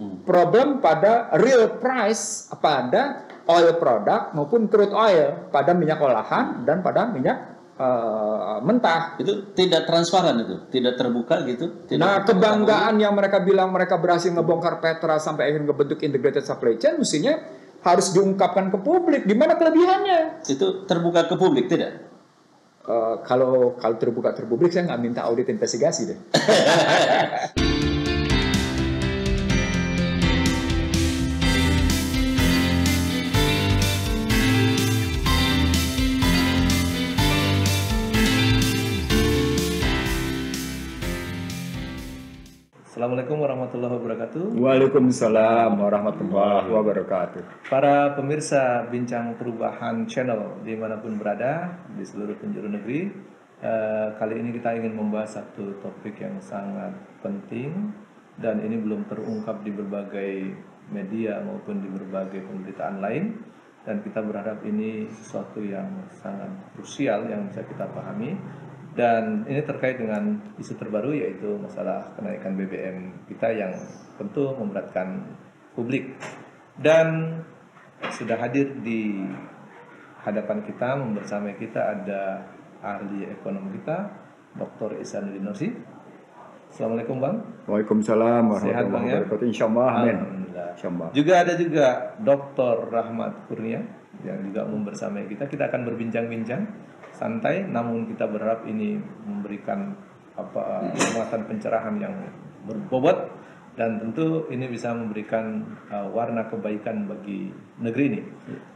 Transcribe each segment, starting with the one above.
Problem pada real price pada oil product maupun crude oil, pada minyak olahan dan pada minyak mentah. Itu tidak transparan, itu tidak terbuka gitu. Nah, kebanggaan yang mereka bilang mereka berhasil ngebongkar Petra sampai akhirnya ngebentuk integrated supply chain, mestinya harus diungkapkan ke publik. Di mana kelebihannya? Itu terbuka ke publik tidak? Kalau terbuka ke publik, saya nggak minta audit investigasi deh. Assalamualaikum warahmatullahi wabarakatuh. Waalaikumsalam warahmatullahi wabarakatuh. Para pemirsa Bincang Perubahan Channel dimanapun berada di seluruh penjuru negeri, kali ini kita ingin membahas satu topik yang sangat penting dan ini belum terungkap di berbagai media maupun di berbagai pemberitaan lain, dan kita berharap ini sesuatu yang sangat krusial yang bisa kita pahami. Dan ini terkait dengan isu terbaru, yaitu masalah kenaikan BBM kita yang tentu memberatkan publik. Dan sudah hadir di hadapan kita, bersama kita ada ahli ekonomi kita, Dr. Ihsanuddin Nursi. Assalamualaikum Bang. Waalaikumsalam warahmatullahi wabarakatuh. Insyaallah, amin. Insyaallah. Juga ada Dr. Rahmat Kurnia yang juga bersama kita. Kita akan berbincang-bincang santai, namun kita berharap ini memberikan muatan pencerahan yang berbobot dan tentu ini bisa memberikan warna kebaikan bagi negeri ini.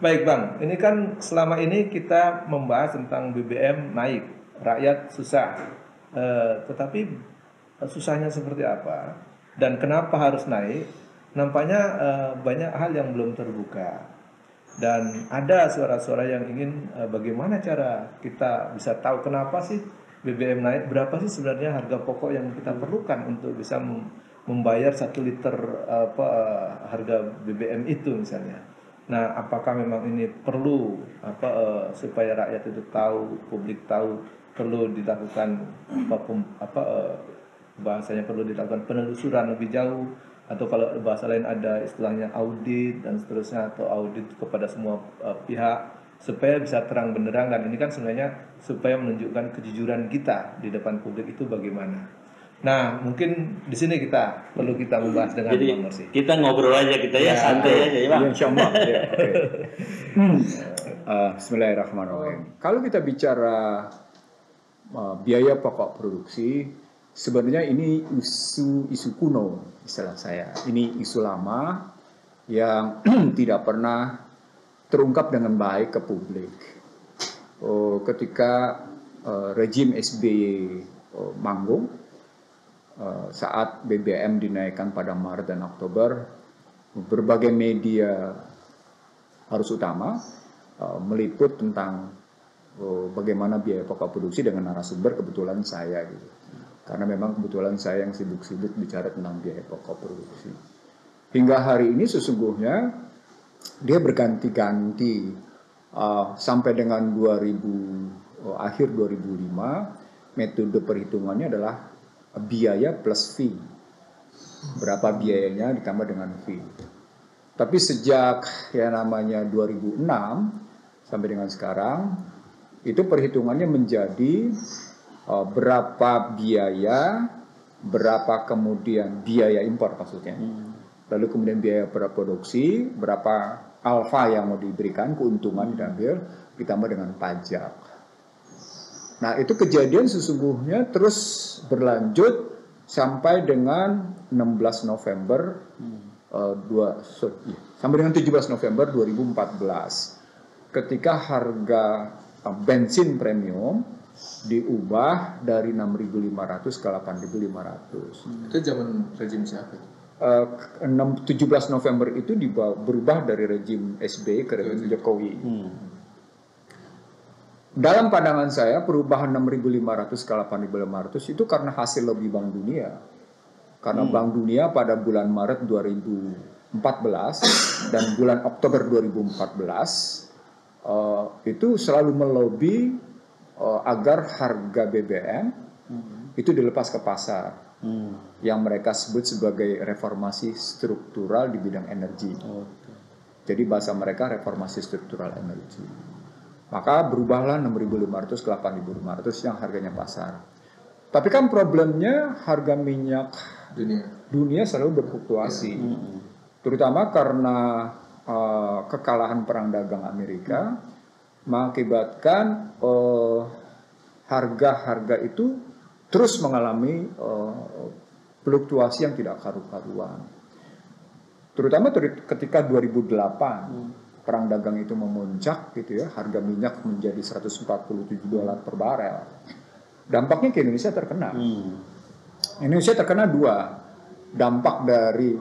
Baik Bang, ini kan selama ini kita membahas tentang BBM naik, rakyat susah, tetapi susahnya seperti apa dan kenapa harus naik? Nampaknya banyak hal yang belum terbuka. Dan ada suara-suara yang ingin bagaimana cara kita bisa tahu kenapa sih BBM naik, berapa sih sebenarnya harga pokok yang kita perlukan untuk bisa membayar 1 liter harga BBM itu misalnya. Nah, apakah memang ini perlu supaya rakyat itu tahu, publik tahu, perlu dilakukan bahasanya perlu dilakukan penelusuran lebih jauh, atau kalau bahasa lain ada istilahnya audit dan seterusnya, atau audit kepada semua pihak supaya bisa terang benderang. Dan ini kan sebenarnya supaya menunjukkan kejujuran kita di depan publik itu bagaimana. Nah, mungkin di sini perlu kita membahas dengan Bang Nursi. Kita ngobrol aja ya santai aja ya Bang. Insyaallah. Ya, okay. Bismillahirrahmanirrahim. Kalau kita bicara biaya pokok produksi, sebenarnya ini isu kuno, istilah saya. Ini isu lama yang tidak pernah terungkap dengan baik ke publik. Ketika rejim SBY manggung, saat BBM dinaikkan pada Maret dan Oktober, berbagai media arus utama meliput tentang bagaimana biaya pokok produksi dengan narasumber kebetulan saya gitu. Karena memang kebetulan saya yang sibuk-sibuk bicara tentang biaya pokok produksi. Hingga hari ini sesungguhnya dia berganti-ganti sampai dengan akhir 2005 metode perhitungannya adalah biaya plus fee. Berapa biayanya ditambah dengan fee. Tapi sejak yang namanya 2006 sampai dengan sekarang itu perhitungannya menjadi berapa biaya, berapa kemudian biaya impor maksudnya. Lalu kemudian biaya produksi, berapa alfa yang mau diberikan, keuntungan diambil, ditambah dengan pajak. Nah, itu kejadian sesungguhnya terus berlanjut sampai dengan 16 November sampai dengan 17 November 2014. Ketika harga bensin premium diubah dari 6.500 ke 8.500. Itu zaman rejim siapa? 17 November itu berubah dari rejim SBY ke rejim Jokowi. Dalam pandangan saya perubahan 6.500 ke 8.500 itu karena hasil lobby Bank Dunia. Karena Bank Dunia pada bulan Maret 2014 dan bulan Oktober 2014 itu selalu melobi agar harga BBM itu dilepas ke pasar. yang mereka sebut sebagai reformasi struktural di bidang energi. Jadi bahasa mereka reformasi struktural energi. Maka berubahlah 6.500 ke 8.500 yang harganya pasar. Tapi kan problemnya harga minyak dunia selalu berfluktuasi. Terutama karena kekalahan perang dagang Amerika mengakibatkan harga-harga itu terus mengalami fluktuasi yang tidak karu-karuan. Terutama ketika 2008 perang dagang itu memuncak gitu ya, harga minyak menjadi $147 per barel. Dampaknya ke Indonesia terkena. Indonesia terkena dua, dampak dari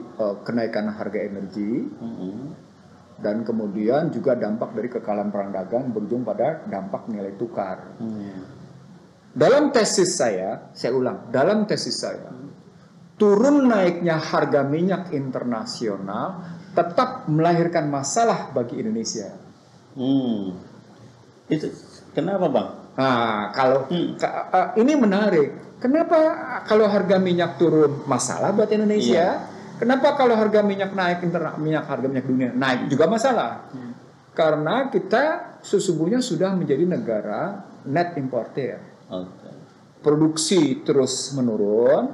kenaikan harga energi dan kemudian juga dampak dari kekalahan perang dagang berujung pada dampak nilai tukar. Dalam tesis saya ulang, dalam tesis saya, turun naiknya harga minyak internasional tetap melahirkan masalah bagi Indonesia. Itu kenapa, Bang? Nah, kalau ini menarik. Kenapa kalau harga minyak turun masalah buat Indonesia? Kenapa kalau harga minyak naik harga minyak dunia naik juga masalah? Karena kita sesungguhnya sudah menjadi negara net importer. Produksi terus menurun,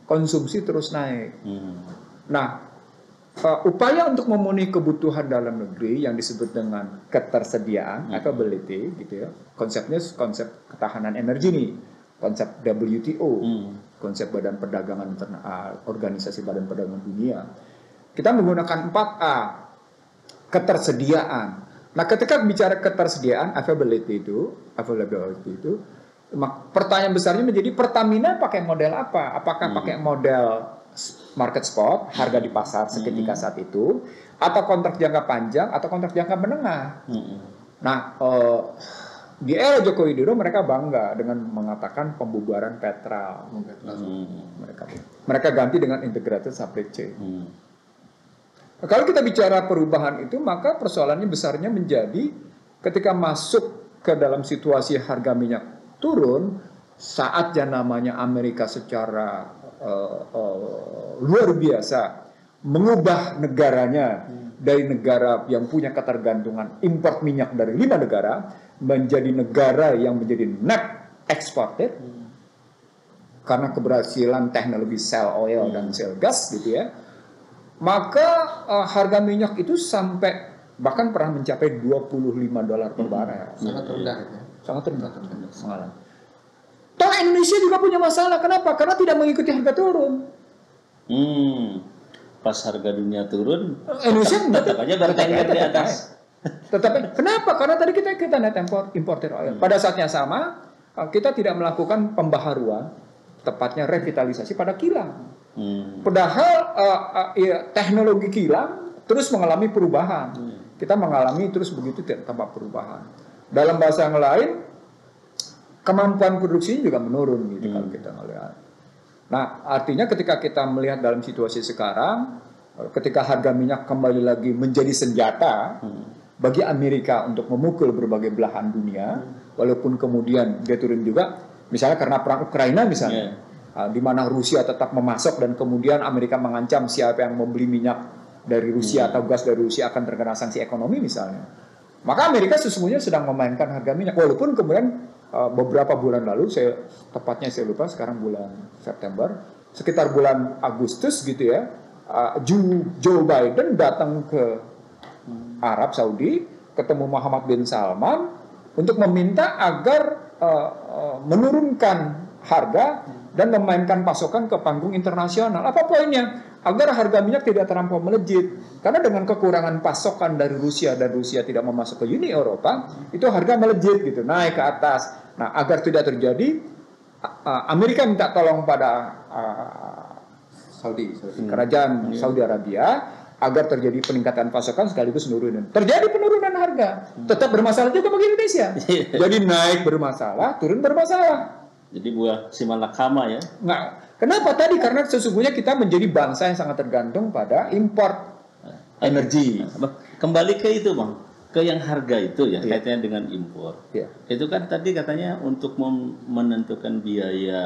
konsumsi terus naik. Nah, upaya untuk memenuhi kebutuhan dalam negeri yang disebut dengan ketersediaan, availability, gitu ya. Konsepnya konsep ketahanan energi nih, konsep WTO, konsep Badan Perdagangan Internasional, Organisasi Badan Perdagangan Dunia. Kita menggunakan 4A, ketersediaan. Nah, ketika bicara ketersediaan, availability itu, pertanyaan besarnya menjadi Pertamina pakai model apa? Apakah pakai model market spot, harga di pasar seketika saat itu, atau kontrak jangka panjang, atau kontrak jangka menengah? Nah, di era Joko Widodo mereka bangga dengan mengatakan pembubaran Petra. Mereka ganti dengan integrated supply chain. Nah, kalau kita bicara perubahan itu, maka persoalannya besarnya menjadi ketika masuk ke dalam situasi harga minyak turun, saatnya namanya Amerika secara luar biasa mengubah negaranya dari negara yang punya ketergantungan import minyak dari 5 negara menjadi negara yang menjadi net exporter karena keberhasilan teknologi shale oil dan shale gas gitu ya. Maka harga minyak itu sampai bahkan pernah mencapai $25 per barel. Sangat rendah ya. Sangat rendah. Toh Indonesia juga punya masalah. Kenapa? Karena tidak mengikuti harga turun. Pas harga dunia turun, Indonesia tetap aja bertengger di atas. Tetapi kenapa? Karena tadi kita net importer oil. Pada saat yang sama, kita tidak melakukan pembaharuan, tepatnya revitalisasi pada kilang. Padahal teknologi kilang terus mengalami perubahan. Kita mengalami terus begitu tanpa perubahan. Dalam bahasa yang lain, kemampuan produksinya juga menurun gitu kalau kita melihat. Nah, artinya ketika kita melihat dalam situasi sekarang, ketika harga minyak kembali lagi menjadi senjata bagi Amerika untuk memukul berbagai belahan dunia, walaupun kemudian dia turun juga, misalnya karena perang Ukraina misalnya, di mana Rusia tetap memasok dan kemudian Amerika mengancam siapa yang membeli minyak dari Rusia atau gas dari Rusia akan terkena sanksi ekonomi misalnya. Maka Amerika sesungguhnya sedang memainkan harga minyak, walaupun kemudian beberapa bulan lalu, tepatnya saya lupa sekarang bulan September, sekitar bulan Agustus gitu ya, Joe Biden datang ke Arab Saudi, ketemu Muhammad bin Salman untuk meminta agar menurunkan harga dan memainkan pasokan ke panggung internasional. Apa poinnya? Agar harga minyak tidak terlampau melejit. Karena dengan kekurangan pasokan dari Rusia dan Rusia tidak memasuk ke Uni Eropa, itu harga melejit gitu, naik ke atas. Nah, agar tidak terjadi, Amerika minta tolong pada kerajaan Saudi Arabia agar terjadi peningkatan pasokan sekaligus penurunan. Terjadi penurunan harga, tetap bermasalah juga bagi Indonesia. Jadi naik bermasalah, turun bermasalah. Jadi buah si malakama ya. Nah, kenapa tadi? Karena sesungguhnya kita menjadi bangsa yang sangat tergantung pada import energi. Kembali ke itu, Bang. ke yang harga itu ya, kaitannya dengan impor. Iya. Itu kan tadi katanya untuk menentukan biaya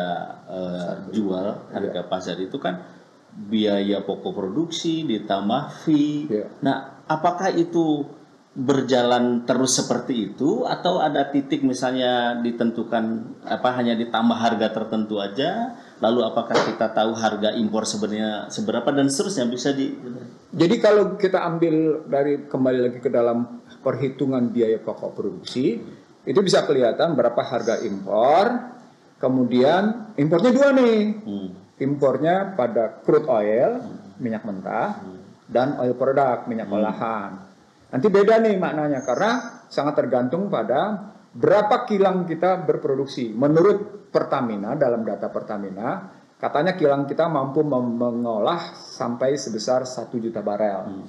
jual harga pasar itu kan biaya pokok produksi ditambah fee. Iya. Nah, apakah itu berjalan terus seperti itu atau ada titik misalnya ditentukan hanya ditambah harga tertentu aja, lalu apakah kita tahu harga impor sebenarnya seberapa dan seterusnya bisa Jadi kalau kita ambil kembali lagi ke dalam perhitungan biaya pokok produksi, itu bisa kelihatan berapa harga impor. Kemudian impornya dua nih. Impornya pada crude oil, minyak mentah, dan oil product, minyak olahan. Nanti beda nih maknanya karena sangat tergantung pada berapa kilang kita berproduksi. Menurut Pertamina, dalam data Pertamina, katanya kilang kita mampu mengolah sampai sebesar 1 juta barel.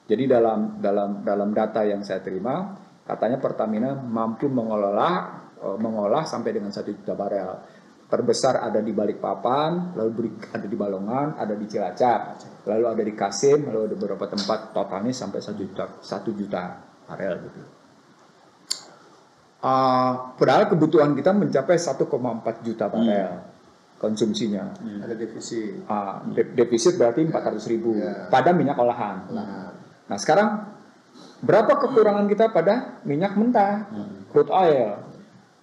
Jadi dalam data yang saya terima, katanya Pertamina mampu mengolah sampai dengan 1 juta barel. Terbesar ada di Balikpapan, lalu ada di Balongan, ada di Cilacap, lalu ada di Kasim, lalu ada beberapa tempat totalnya sampai 1 juta barel gitu. Padahal kebutuhan kita mencapai 1,4 juta barel konsumsinya. Ada defisit. Defisit berarti 400.000 pada minyak olahan. Nah sekarang berapa kekurangan kita pada minyak mentah, crude oil?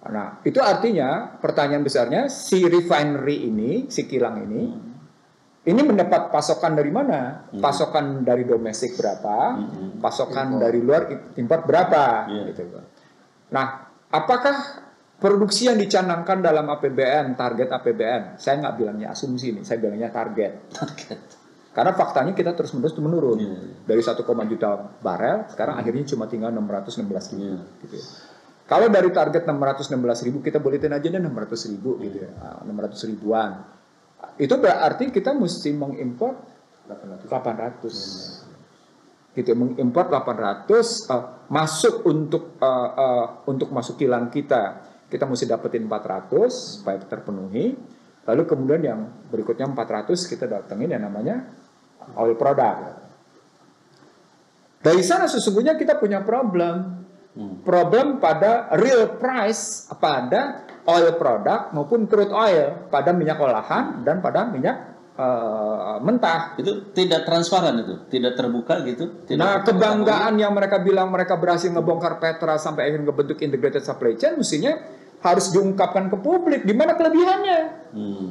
Nah, itu artinya pertanyaan besarnya si refinery ini, si kilang ini mendapat pasokan dari mana? Pasokan dari domestik berapa? Pasokan dari luar impor berapa? Gitu. Nah, apakah produksi yang dicanangkan dalam APBN, target APBN? Saya nggak bilangnya asumsi nih, saya bilangnya target. Karena faktanya kita terus menurun dari 1, juta barel, sekarang akhirnya cuma tinggal 616.000. Gitu. Kalau dari target 616.000 kita buletin aja deh 600.000 gitu ya, 600 ribuan. Itu berarti kita mesti mengimpor 800. Gitu, mengimpor 800 masuk untuk masuk kilang kita mesti dapetin 400 supaya terpenuhi. Lalu kemudian yang berikutnya 400 kita datengin yang namanya oil product. Dari sana sesungguhnya kita punya problem pada real price pada oil product maupun crude oil, pada minyak olahan dan pada minyak mentah. Itu tidak transparan, itu tidak terbuka gitu. Kebanggaan yang mereka bilang mereka berhasil ngebongkar Petra sampai akhirnya ngebentuk integrated supply chain mestinya harus diungkapkan ke publik. Di mana kelebihannya?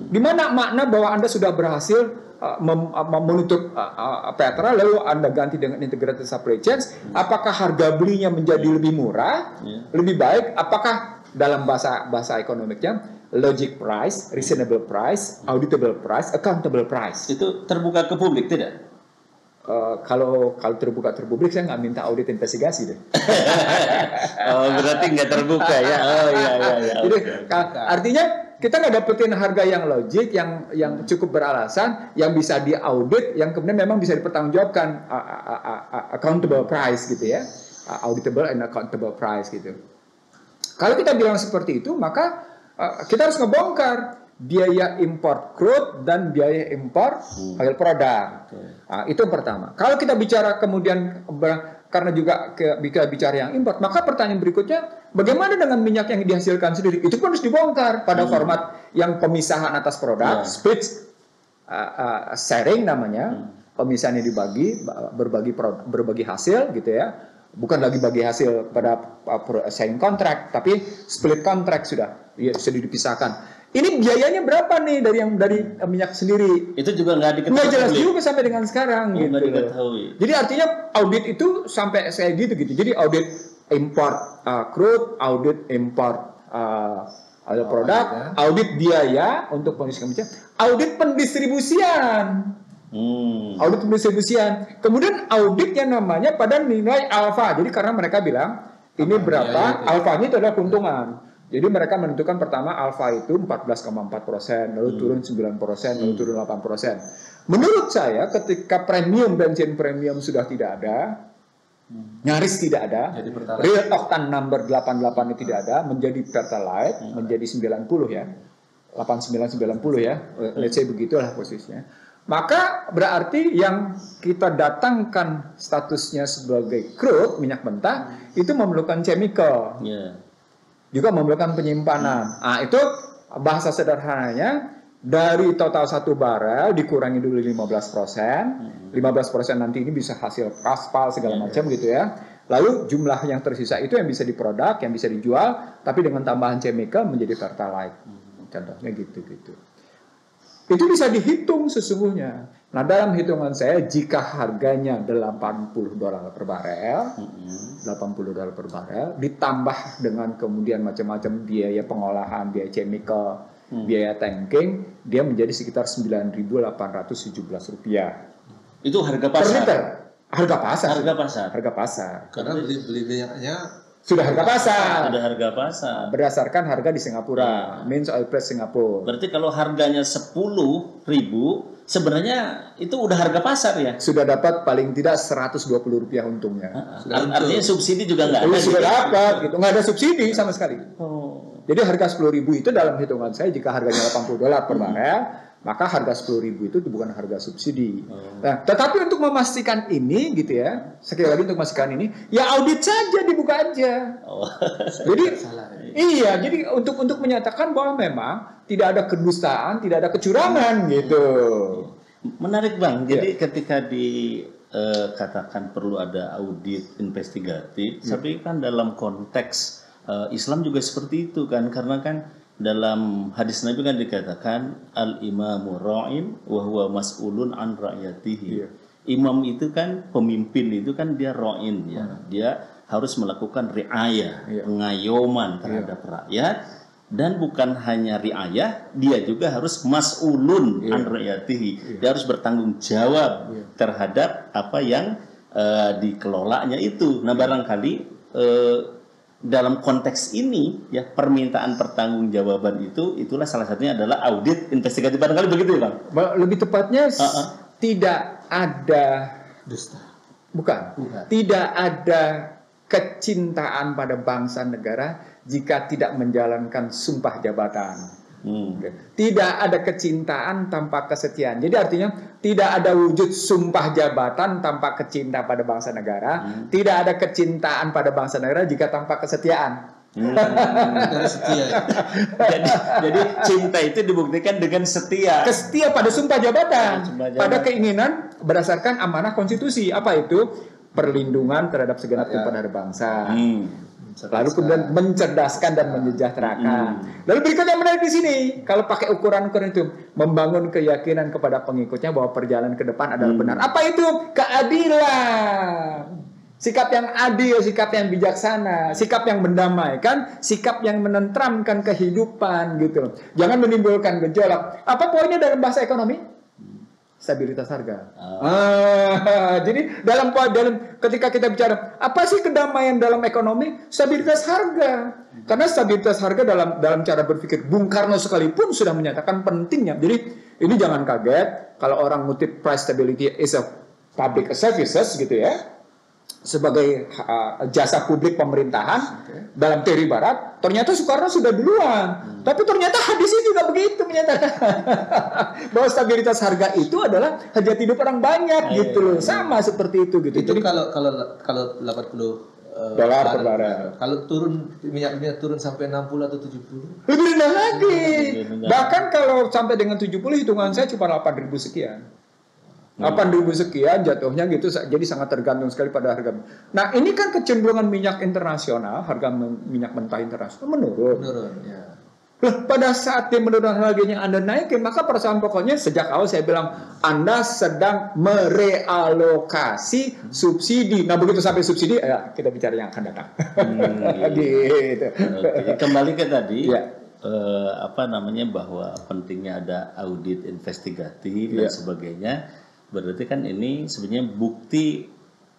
Di mana makna bahwa Anda sudah berhasil menutup Petra lalu Anda ganti dengan integrated supply chain? Apakah harga belinya menjadi lebih murah, lebih baik? Apakah dalam bahasa ekonomiknya logic price, reasonable price, auditable price, accountable price? Itu terbuka ke publik tidak? Kalau terbuka terpublik saya nggak minta audit investigasi deh. Berarti nggak terbuka ya. Jadi artinya kita nggak dapetin harga yang logik, yang cukup beralasan, yang bisa diaudit, yang kemudian memang bisa dipertanggungjawabkan, accountable price gitu ya, auditable and accountable price gitu. Kalau kita bilang seperti itu, maka kita harus ngebongkar biaya impor crude dan biaya impor oil product. Itu yang pertama. Kalau kita bicara kemudian karena juga kita bicara yang import, maka pertanyaan berikutnya, bagaimana dengan minyak yang dihasilkan sendiri? Itu pun harus dibongkar pada format yang pemisahan atas produk, split sharing namanya, pemisahannya dibagi, berbagi hasil gitu ya. Bukan lagi bagi hasil pada sharing contract, tapi split contract sudah dipisahkan. Ini biayanya berapa nih dari minyak sendiri? Itu juga nggak diketahui. Nggak jelas juga sampai dengan sekarang. Gitu. Nggak diketahui. Jadi artinya audit itu sampai saya gitu. Jadi audit import crude, audit import oil product, audit biaya untuk pendistribusian, audit pendistribusian. Audit pendistribusian. Kemudian audit yang namanya pada nilai alfa. Jadi karena mereka bilang ini berapa, alfanya itu adalah keuntungan. Jadi mereka menentukan pertama alfa itu 14,4%, lalu turun 9%, lalu turun 8%. Menurut saya ketika bensin premium sudah tidak ada, nyaris tidak ada, real octane number 88 ini tidak ada, menjadi Pertalite, menjadi 90 ya, 89-90 ya, let's say begitulah posisinya. maka berarti yang kita datangkan statusnya sebagai crude, minyak mentah, itu memerlukan chemical, juga memerlukan penyimpanan. Nah, itu bahasa sederhananya, dari total 1 barel dikurangi dulu 15%, 15% nanti ini bisa hasil aspal segala macam gitu ya. Lalu jumlah yang tersisa itu yang bisa diproduk, yang bisa dijual, tapi dengan tambahan chemical menjadi pertalite. Contohnya gitu-gitu. Itu bisa dihitung sesungguhnya. Nah, dalam hitungan saya, jika harganya $80 per barel, $80 per barel, ditambah dengan kemudian macam-macam biaya pengolahan, biaya chemical, biaya tanking, dia menjadi sekitar Rp9.817. Itu harga Per pasar. liter. Harga pasar. Harga pasar. Harga pasar. Karena beli minyaknya Sudah harga pasar. Sudah harga pasar. Berdasarkan harga di Singapura, means oil price Singapura. Berarti kalau harganya 10.000, sebenarnya itu udah harga pasar ya? Sudah dapat paling tidak Rp120 untungnya. Artinya subsidi juga nggak ada. Sudah dapat, gitu. Nggak ada subsidi sama sekali. Oh. Jadi harga 10.000 itu dalam hitungan saya, jika harganya $80 per barel, maka harga 10.000 itu bukan harga subsidi. Nah, tetapi untuk memastikan ini, gitu ya, sekali lagi untuk memastikan ini, ya audit saja, dibuka aja. Oh. Jadi, iya, jadi untuk menyatakan bahwa memang tidak ada kedustaan, tidak ada kecurangan, gitu. Menarik Bang. Jadi ketika dikatakan perlu ada audit investigatif, tapi kan dalam konteks Islam juga seperti itu kan, karena kan dalam hadis Nabi kan dikatakan al-imamu ra'in wa huwa mas'ulun an ra'yatihi. Imam itu kan pemimpin itu kan dia ra'in ya. Dia harus melakukan riayah, pengayoman terhadap rakyat, dan bukan hanya riayah, dia juga harus mas'ulun an ra'yatihi. Dia harus bertanggung jawab terhadap apa yang dikelolanya itu. Nah, barangkali dalam konteks ini ya, permintaan pertanggungjawaban itulah salah satunya adalah audit investigatif, barangkali begitu ya Bang? Lebih tepatnya tidak ada dusta. Bukan. Tidak ada kecintaan pada bangsa negara jika tidak menjalankan sumpah jabatan. Tidak ada kecintaan tanpa kesetiaan. Jadi artinya tidak ada wujud sumpah jabatan tanpa kecintaan pada bangsa negara. Tidak ada kecintaan pada bangsa negara jika tanpa kesetiaan. Setia. Jadi cinta itu dibuktikan dengan setia. Setia pada sumpah jabatan, pada keinginan berdasarkan amanah konstitusi. Apa itu? Perlindungan terhadap segenap tumpah bangsa. Lalu kemudian mencerdaskan dan menyejahterakan. Lalu berikutnya menarik di sini, kalau pakai ukuran-ukuran itu, membangun keyakinan kepada pengikutnya bahwa perjalanan ke depan adalah benar. Apa itu? Keadilan. Sikap yang adil, sikap yang bijaksana, sikap yang mendamaikan, sikap yang menenteramkan kehidupan gitu. Jangan menimbulkan gejolak. Apa poinnya dalam bahasa ekonomi? Stabilitas harga. Jadi dalam ketika kita bicara apa sih kedamaian dalam ekonomi, stabilitas harga. Karena stabilitas harga dalam cara berpikir Bung Karno sekalipun sudah menyatakan pentingnya. Jadi ini jangan kaget kalau orang ngutip price stability is a public services gitu ya, sebagai jasa publik pemerintahan dalam teori barat. Ternyata Soekarno sudah duluan, tapi ternyata hadisnya juga begitu menyatakan bahwa stabilitas harga itu adalah hajat hidup orang banyak gitu loh. Sama seperti itu gitu. Itu Jadi kalau 80 dolar per barel. Kalau minyaknya turun sampai 60 atau 70, lebih rendah lagi. Bahkan kalau sampai dengan 70, hitungan saya cuma 8.000 sekian. 8.000 sekian jatuhnya gitu, jadi sangat tergantung sekali pada harga. Nah, ini kan kecenderungan minyak internasional, harga minyak mentah internasional menurun. Ya. Pada saat dia menurun harganya Anda naikin, maka persoalan pokoknya sejak awal saya bilang Anda sedang merealokasi subsidi. Nah, begitu sampai subsidi, ya kita bicara yang akan datang. Gitu. Oke. Kembali ke tadi. Bahwa pentingnya ada audit investigatif dan sebagainya. Berarti kan ini sebenarnya bukti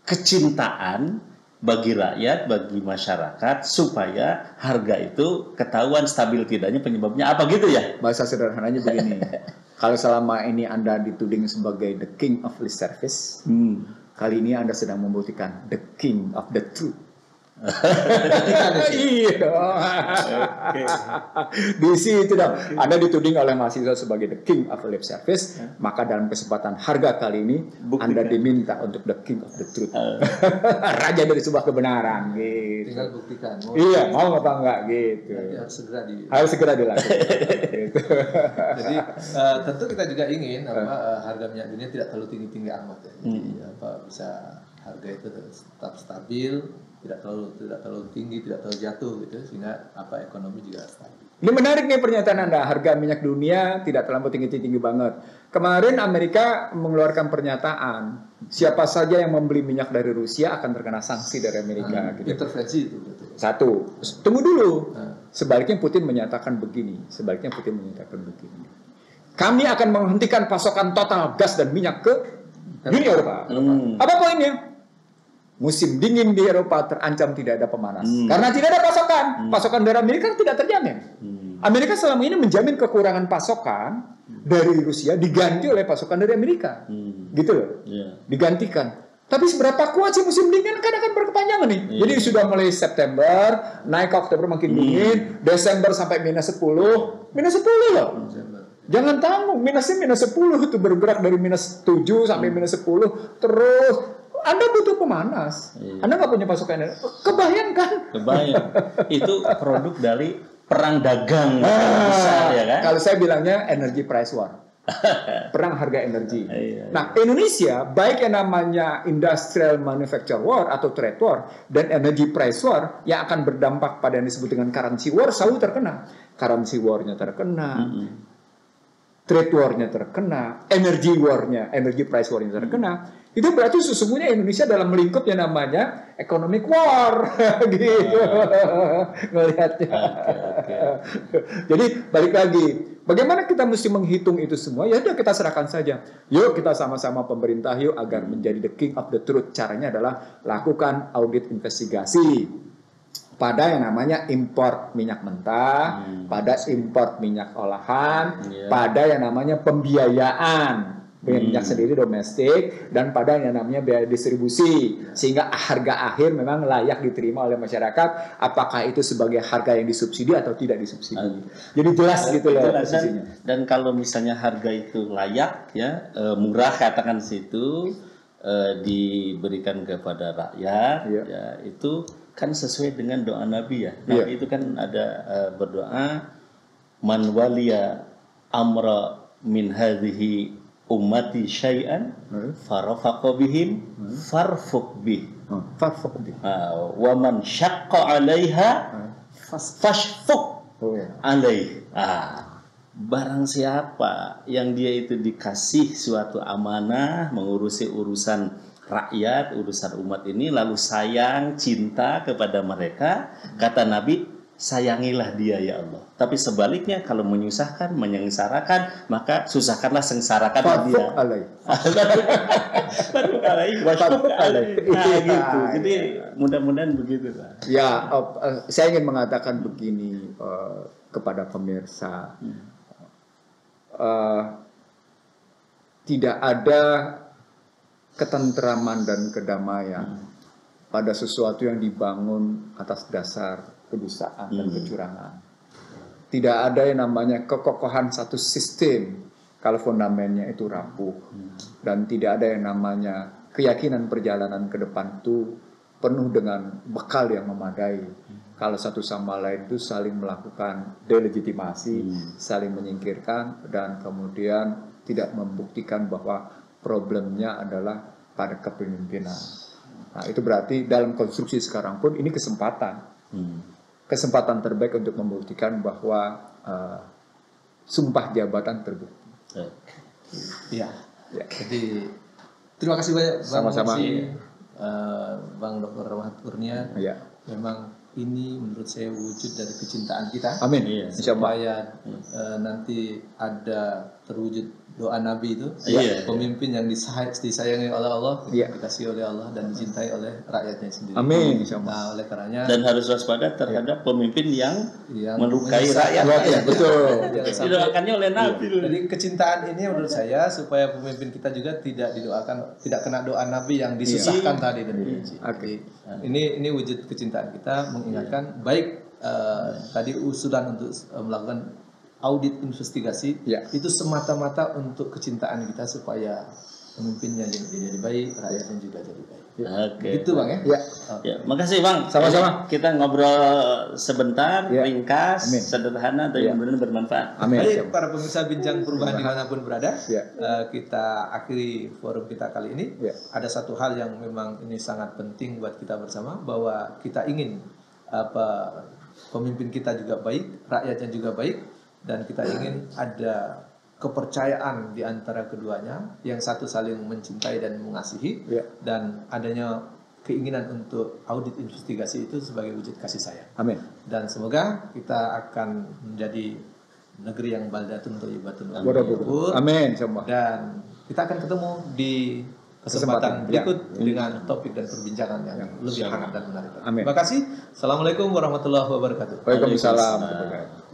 kecintaan bagi rakyat, bagi masyarakat, supaya harga itu ketahuan stabil tidaknya, penyebabnya apa gitu ya? Bahasa sederhananya begini, kalau selama ini Anda dituding sebagai the king of lip service, kali ini Anda sedang membuktikan the king of the truth. Iya. Di situ dong. Anda dituding oleh mahasiswa sebagai the king of lip service, maka dalam kesempatan harga kali ini Buktikan. Anda diminta untuk the king of the truth. Raja dari sebuah kebenaran gitu. Tinggal buktikan. Iya, mau apa enggak gitu. Nanti Harus segera dilakukan. Gitu. Jadi tentu kita juga ingin harga minyak dunia tidak terlalu tinggi-tinggi amat ya. Jadi bisa harga itu tetap stabil, tidak terlalu tinggi, tidak terlalu jatuh gitu, sehingga ekonomi juga stabil. Ini menarik nih pernyataan Anda, harga minyak dunia tidak terlalu tinggi-tinggi banget. Kemarin Amerika mengeluarkan pernyataan, siapa saja yang membeli minyak dari Rusia akan terkena sanksi dari Amerika. Gitu. Intervensi itu betul. Satu, tunggu dulu. Sebaliknya Putin menyatakan begini. Kami akan menghentikan pasokan total gas dan minyak ke dunia Eropa. Apa poinnya? Musim dingin di Eropa terancam tidak ada pemanas. Karena tidak ada pasokan. Pasokan dari Amerika tidak terjamin. Amerika selama ini menjamin kekurangan pasokan dari Rusia diganti oleh pasokan dari Amerika. Gitu loh. Digantikan. Tapi seberapa kuat sih musim dingin kan akan berkepanjangan nih. Jadi sudah mulai September, naik ke Oktober makin dingin, Desember sampai -10 loh. Jangan tanggung, minusnya -10 itu bergerak dari -7 sampai -10 terus. Anda butuh pemanas. Anda nggak punya pasokan. Kebayang kan? Kebayang. Itu produk dari perang dagang besar ya kan? Kalau saya bilangnya energy price war. Perang harga energi. Nah, Indonesia baik yang namanya industrial manufacture war atau trade war dan energy price war yang akan berdampak pada yang disebut dengan currency war selalu terkena. Currency war-nya terkena. Trade war-nya terkena, energy war-nya, energy price war-nya terkena. Itu berarti sesungguhnya Indonesia dalam lingkup yang namanya economic war gitu. Ngelihatnya. Jadi balik lagi, bagaimana kita mesti menghitung itu semua? Ya udah kita serahkan saja. Yuk kita sama-sama pemerintah yuk agar menjadi the king of the truth. Caranya adalah lakukan audit investigasi pada yang namanya import minyak mentah, pada import minyak olahan, pada yang namanya pembiayaan minyak sendiri domestik, dan pada yang namanya biaya distribusi, sehingga harga akhir memang layak diterima oleh masyarakat, apakah itu sebagai harga yang disubsidi atau tidak disubsidi. Jadi jelas gitu loh posisinya. Dan kalau misalnya harga itu layak ya, murah katakan situ, diberikan kepada rakyat ya, itu kan sesuai dengan doa Nabi ya. Nabi itu kan ada berdoa, man waliya amra min hadhihi ummati syai'an farafaqa bihim farfuq bih. Wa man syaqqa 'alaiha fashfuq alaih. Barang siapa yang dia itu dikasih suatu amanah mengurusi urusan rakyat, urusan umat ini, lalu sayang, cinta kepada mereka, kata Nabi, sayangilah dia ya Allah. Tapi sebaliknya kalau menyusahkan, menyengsarakan, maka susahkanlah, sengsarakan dia. Gitu. Jadi mudah-mudahan begitu. Ya, saya ingin mengatakan begini kepada pemirsa, tidak ada ketentraman dan kedamaian pada sesuatu yang dibangun atas dasar kedustaan dan kecurangan. Tidak ada yang namanya kekokohan satu sistem kalau fondamennya itu rapuh, dan tidak ada yang namanya keyakinan perjalanan ke depan itu penuh dengan bekal yang memadai. Kalau satu sama lain itu saling melakukan delegitimasi, saling menyingkirkan, dan kemudian tidak membuktikan bahwa problemnya adalah pada kepemimpinan. Nah, itu berarti dalam konstruksi sekarang pun ini kesempatan. Kesempatan terbaik untuk membuktikan bahwa sumpah jabatan terbukti. Ya. Jadi terima kasih banyak Bang Sama-sama. Bang Dr. Rahmat Kurnia. Ya. Memang ini menurut saya wujud dari kecintaan kita. Amin. Insya Allah. Supaya nanti ada terwujud doa Nabi itu, Iya. pemimpin yang disayangi oleh Allah, Iya. dikasih oleh Allah dan dicintai oleh rakyatnya sendiri. Amin. Insyaallah. Nah, oleh karenanya Dan harus waspada terhadap pemimpin yang yang melukai menyesatkan rakyat. Betul. Jangan sampai- Didoakannya oleh Nabi. Jadi kecintaan ini menurut saya supaya pemimpin kita juga tidak didoakan, tidak kena doa Nabi yang disusahkan tadi dan dibenci. Oke. Ini wujud kecintaan kita mengingatkan baik tadi usulan untuk melakukan audit investigasi Ya. itu semata-mata untuk kecintaan kita supaya pemimpinnya jadi baik, rakyatnya juga jadi baik. Oke. Gitu Bang ya. Ya. Ya, makasih Bang. Sama-sama. Kita ngobrol sebentar, Ya. ringkas, Amin. sederhana, tapi Ya. benar-benar bermanfaat. Amin. Baik para pemirsa Bincang Perubahan dimanapun berada, Ya. kita akhiri forum kita kali ini. Ya. Ada satu hal yang memang ini sangat penting buat kita bersama, bahwa kita ingin pemimpin kita juga baik, rakyatnya juga baik, dan kita ingin ada kepercayaan di antara keduanya, yang satu saling mencintai dan mengasihi, Ya. dan adanya keinginan untuk audit investigasi itu sebagai wujud kasih sayang. Amin. Dan semoga kita akan menjadi negeri yang baldatun thayyibatun wa Waduh. Amin. Insyaallah. dan kita akan ketemu di Kesempatan, kesempatan berikut ya. dengan topik dan perbincangan yang lebih hangat dan menarik. Amin. Terima kasih. Assalamualaikum warahmatullahi wabarakatuh. Waalaikumsalam.